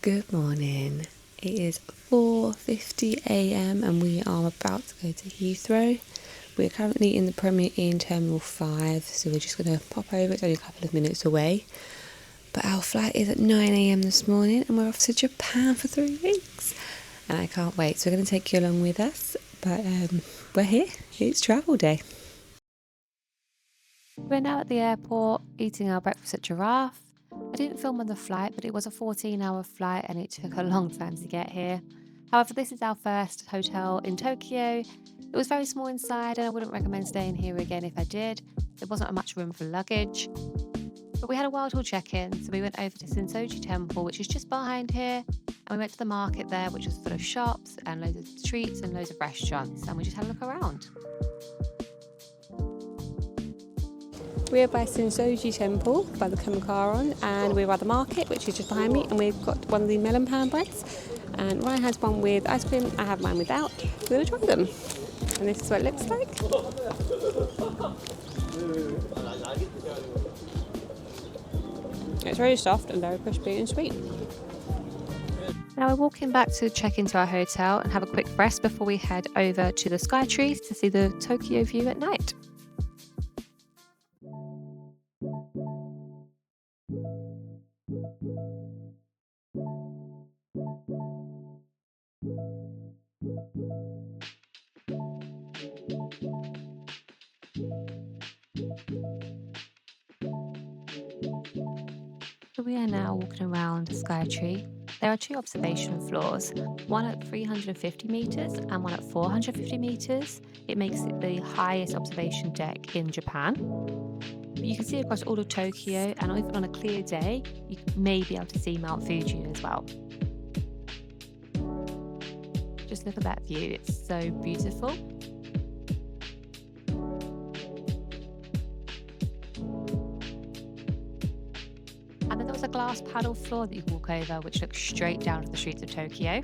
Good morning. It is 4:50 a.m. and we are about to go to Heathrow. We're currently in the Premier Inn Terminal 5, so we're just going to pop over. It's only a couple of minutes away. But our flight is at 9 a.m. this morning and we're off to Japan for 3 weeks. And I can't wait. So we're going to take you along with us. But we're here. It's travel day. We're now at the airport eating our breakfast at Giraffe. I didn't film on the flight, but it was a 14-hour flight and it took a long time to get here. However, this is our first hotel in Tokyo. It was very small inside and I wouldn't recommend staying here again if I did. There wasn't much room for luggage. But we had a wild haul check-in, so we went over to Sensoji Temple, which is just behind here. And we went to the market there, which was full of shops and loads of streets and loads of restaurants. And we just had a look around. We're by Sensoji Temple, by the Kamakaran, and we're by the market, which is just behind me, and we've got one of the melon pan breads, and Ryan has one with ice cream, I have mine without. We're going to try them, and this is what it looks like. It's very soft and very crispy and sweet. Now we're walking back to check into our hotel and have a quick rest before we head over to the Skytree to see the Tokyo view at night. So we are now walking around Skytree. There are two observation floors, one at 350 metres and one at 450 metres. It makes it the highest observation deck in Japan. But you can see across all of Tokyo, and even on a clear day, you may be able to see Mount Fuji as well. Just look at that view, it's so beautiful. And then there was a glass paddle floor that you can walk over, which looks straight down to the streets of Tokyo.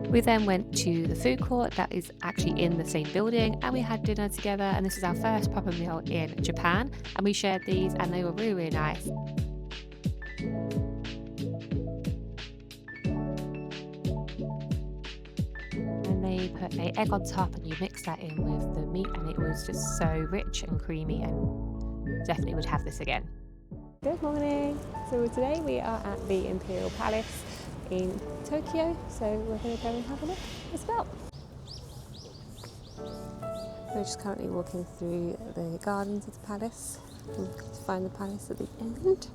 We then went to the food court that is actually in the same building, and we had dinner together, and this is our first proper meal in Japan, and we shared these and they were really, really nice. And they put an egg on top and you mix that in with the meat, and it was just so rich and creamy, and definitely would have this again. Good morning. So today we are at the Imperial Palace in Tokyo, so we're going to go and have a look as well. We're just currently walking through the gardens of the palace to find the palace at the end.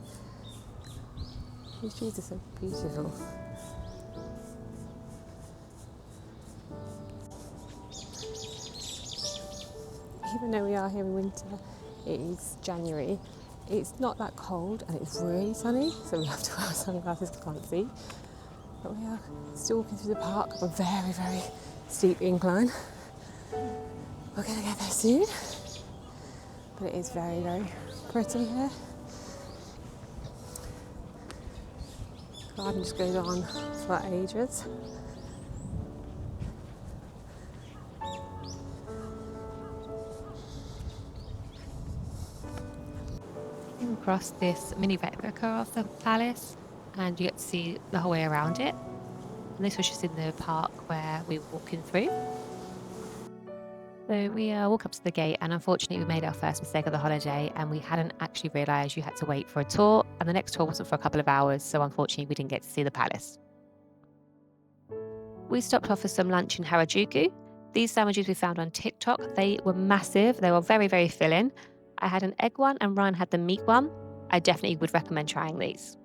These trees are so beautiful. Even though we are here in winter, it is January. It's not that cold and it's really sunny, so we have to wear sunglasses because I can't see. But we are still walking through the park up a very, very steep incline. We're going to get there soon, but it is very, very pretty here. The garden just goes on for ages. Across this mini replica of the palace, and you get to see the whole way around it. And this was just in the park where we were walking through. So we walk up to the gate, and unfortunately we made our first mistake of the holiday, and we hadn't actually realised you had to wait for a tour, and the next tour wasn't for a couple of hours, so unfortunately we didn't get to see the palace. We stopped off for some lunch in Harajuku. These sandwiches we found on TikTok, they were massive, they were very, very filling. I had an egg one and Ryan had the meat one. I definitely would recommend trying these.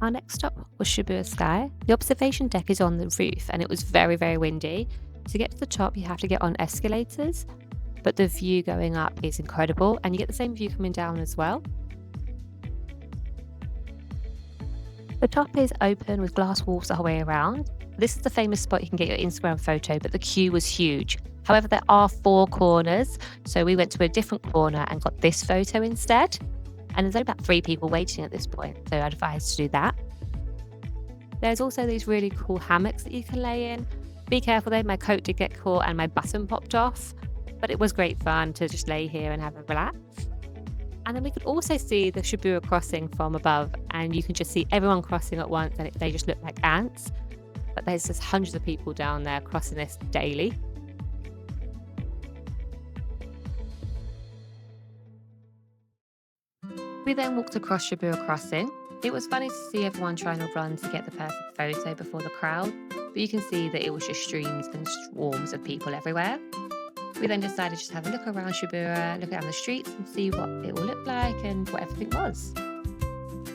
Our next stop was Shibuya Sky. The observation deck is on the roof and it was very, very windy. To get to the top, you have to get on escalators, but the view going up is incredible and you get the same view coming down as well. The top is open with glass walls the whole way around. This is the famous spot you can get your Instagram photo, but the queue was huge. However, there are 4 corners, so we went to a different corner and got this photo instead. And there's only about 3 people waiting at this point, so I'd advise to do that. There's also these really cool hammocks that you can lay in. Be careful though, my coat did get caught and my button popped off, but it was great fun to just lay here and have a relax. And then we could also see the Shibuya crossing from above, and you can just see everyone crossing at once, and they just look like ants. But there's just hundreds of people down there crossing this daily. We then walked across Shibuya Crossing. It was funny to see everyone trying to run to get the perfect photo before the crowd, but you can see that it was just streams and swarms of people everywhere. We then decided just to have a look around Shibuya, look around the streets and see what it will look like and what everything was.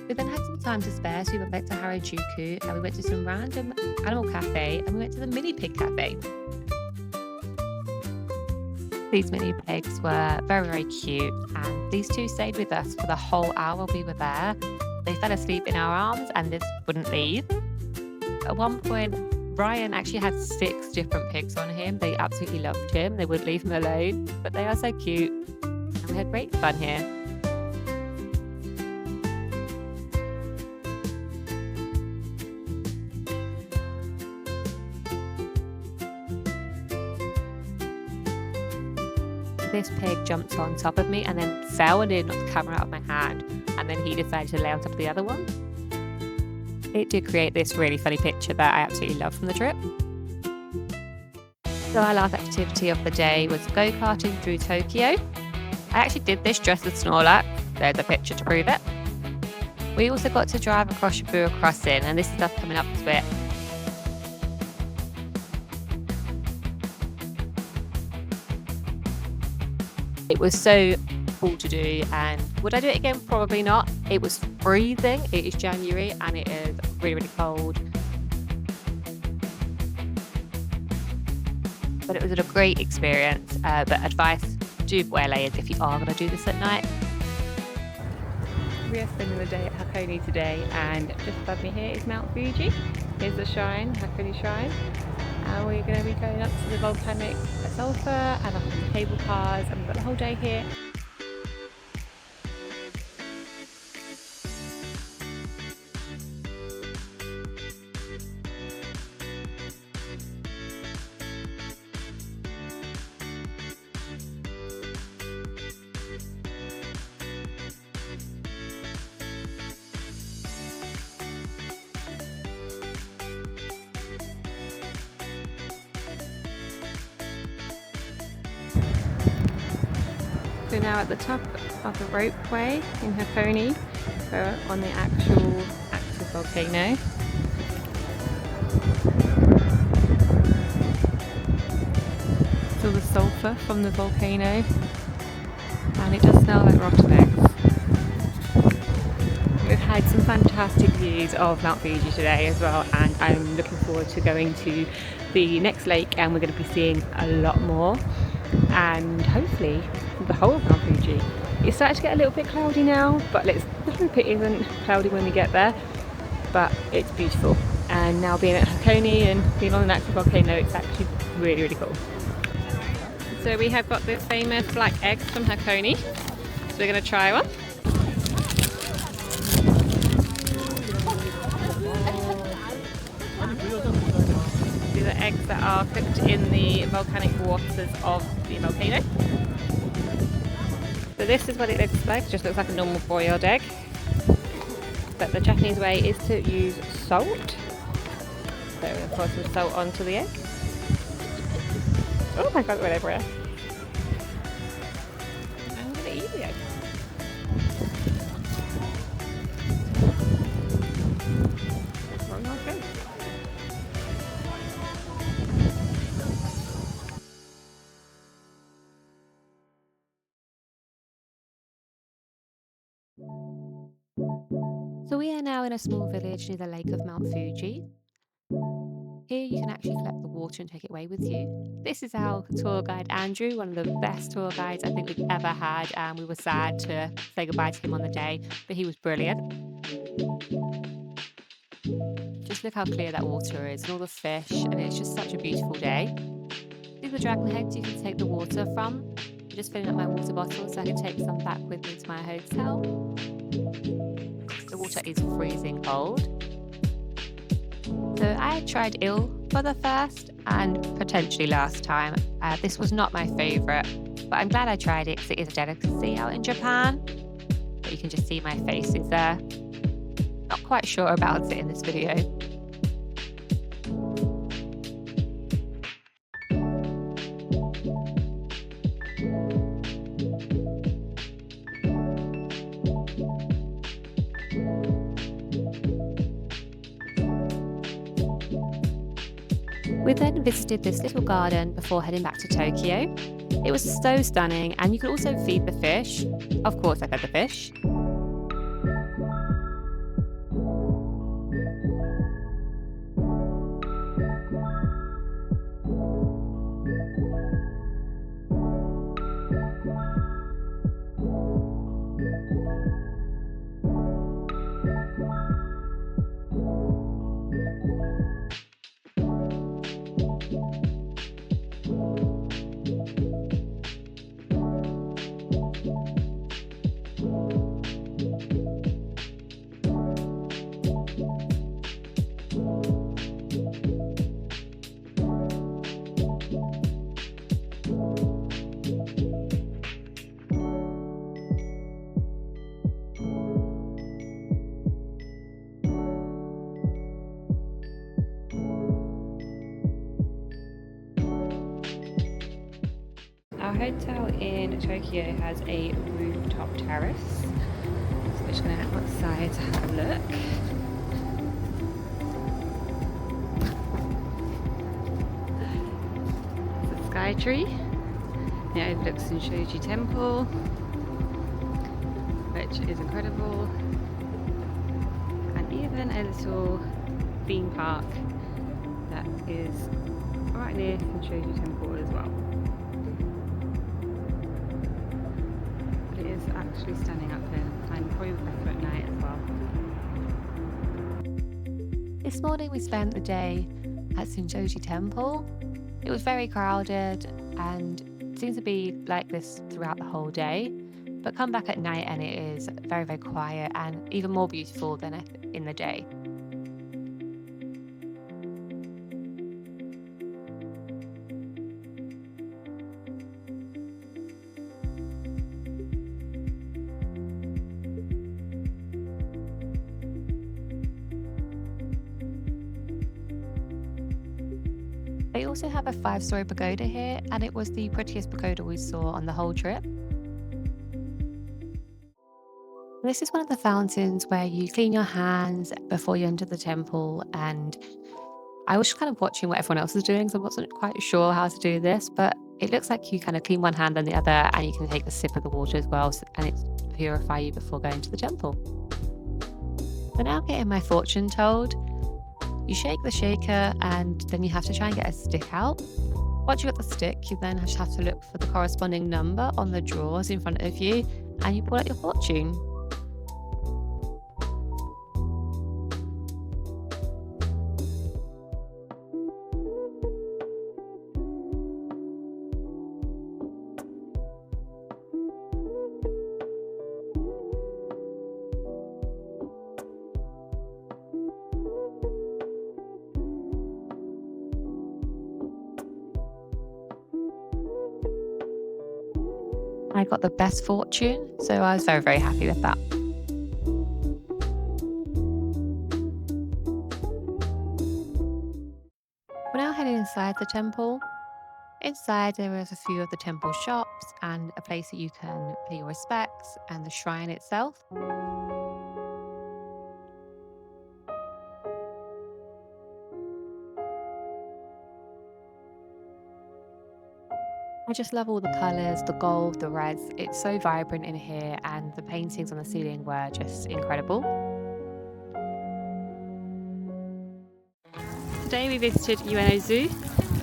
We then had some time to spare, so we went back to Harajuku and we went to some random animal cafe and we went to the mini pig cafe. These mini pigs were very, very cute, and these two stayed with us for the whole hour we were there. They fell asleep in our arms and just wouldn't leave. At one point, Brian actually had 6 different pigs on him. They absolutely loved him. They wouldn't leave him alone, but they are so cute. And we had great fun here. This pig jumped on top of me and then fell and it knocked the camera out of my hand. And then he decided to lay on top of the other one. It did create this really funny picture that I absolutely loved from the trip. So our last activity of the day was go-karting through Tokyo. I actually did this dressed as Snorlax. There's a picture to prove it. We also got to drive across Shibuya Crossing, and this is us coming up to it. It was so cool to do, and would I do it again? Probably not. It was freezing. It is January and it is really, really cold. But it was a great experience. But advice, do wear layers if you are going to do this at night. We are spending the day at Hakone today, and just above me here is Mount Fuji. Here's the shrine, Hakone Shrine. And we're going to be going up to the volcanic sulfur and up on the cable cars, and we've got the whole day here. We're now at the top of the ropeway in Hakone. We're on the actual active volcano. Still the sulphur from the volcano, and it does smell like rotten eggs. We've had some fantastic views of Mount Fuji today as well, and I'm looking forward to going to the next lake, and we're going to be seeing a lot more, and hopefully the whole of Mount Fuji. It's starting to get a little bit cloudy now, but let's hope it isn't cloudy when we get there. But it's beautiful, and now being at Hakone and being on an active volcano, it's actually really, really cool. So we have got the famous black eggs from Hakone, so we're going to try one. These are eggs that are cooked in the volcanic waters of the volcano. So this is what it looks like. It just looks like a normal boiled egg. But the Japanese way is to use salt. So of course some salt onto the egg. Oh my god, it went everywhere. I'm going to eat the egg. Well, not good. So we are now in a small village near the lake of Mount Fuji. Here you can actually collect the water and take it away with you. This is our tour guide Andrew, one of the best tour guides I think we've ever had, and we were sad to say goodbye to him on the day, but he was brilliant. Just look how clear that water is and all the fish, and it's just such a beautiful day. These are dragon heads you can take the water from. I'm just filling up my water bottle so I can take some back with me to my hotel. The water is freezing cold. So I tried eel for the first and potentially last time. This was not my favourite, but I'm glad I tried it because it is a delicacy out in Japan. but you can just see my face is there. Not quite sure about it in this video. We then visited this little garden before heading back to Tokyo. It was so stunning, and you could also feed the fish. Of course, I fed the fish. Our hotel in Tokyo has a rooftop terrace, so we're just going to head outside to have a look. It's a Skytree. It overlooks Fuji Temple, which is incredible, and even a little theme park that is right near Fuji Temple as well. Is actually standing up here, and probably better at night as well. This morning we spent the day at Shinjuku Temple. It was very crowded and seems to be like this throughout the whole day, but come back at night and it is very, very quiet and even more beautiful than in the day. They also have a 5-story pagoda here, and it was the prettiest pagoda we saw on the whole trip. This is one of the fountains where you clean your hands before you enter the temple, and I was just kind of watching what everyone else was doing, so I wasn't quite sure how to do this, but it looks like you kind of clean one hand and the other, and you can take a sip of the water as well, and it's to purify you before going to the temple. So now getting my fortune told. You shake the shaker and then you have to try and get a stick out. Once you got the stick, you then just have to look for the corresponding number on the drawers in front of you and you pull out your fortune. I got the best fortune, so I was very, very happy with that. We're now heading inside the temple. Inside there is a few of the temple shops and a place that you can pay your respects and the shrine itself. I just love all the colours, the gold, the reds. It's so vibrant in here and the paintings on the ceiling were just incredible. Today we visited Ueno Zoo.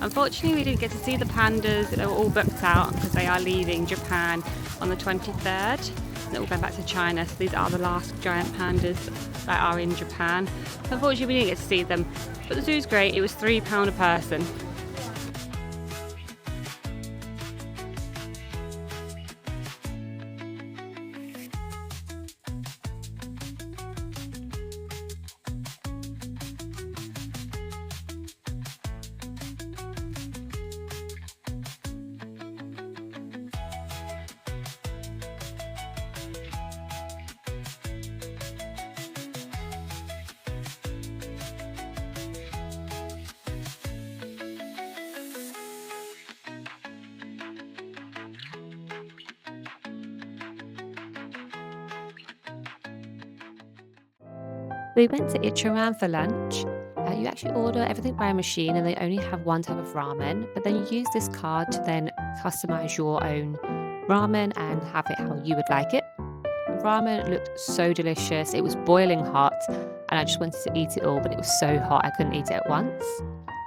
Unfortunately we didn't get to see the pandas. They were all booked out because they are leaving Japan on the 23rd. They're all going back to China, so these are the last giant pandas that are in Japan. Unfortunately we didn't get to see them, but the zoo's great. It was £3 a person. We went to Ichiran for lunch. You actually order everything by a machine and they only have one type of ramen, but then you use this card to then customize your own ramen and have it how you would like it. The ramen looked so delicious. It was boiling hot and I just wanted to eat it all, but it was so hot I couldn't eat it at once.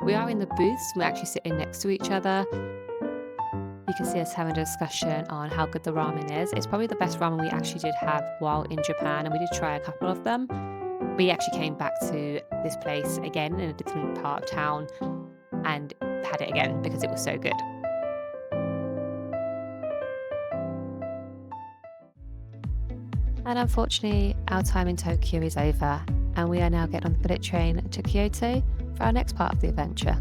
We are in the booths, we're actually sitting next to each other. You can see us having a discussion on how good the ramen is. It's probably the best ramen we actually did have while in Japan, and we did try a couple of them. We actually came back to this place again in a different part of town and had it again because it was so good. And unfortunately, our time in Tokyo is over, and we are now getting on the bullet train to Kyoto for our next part of the adventure.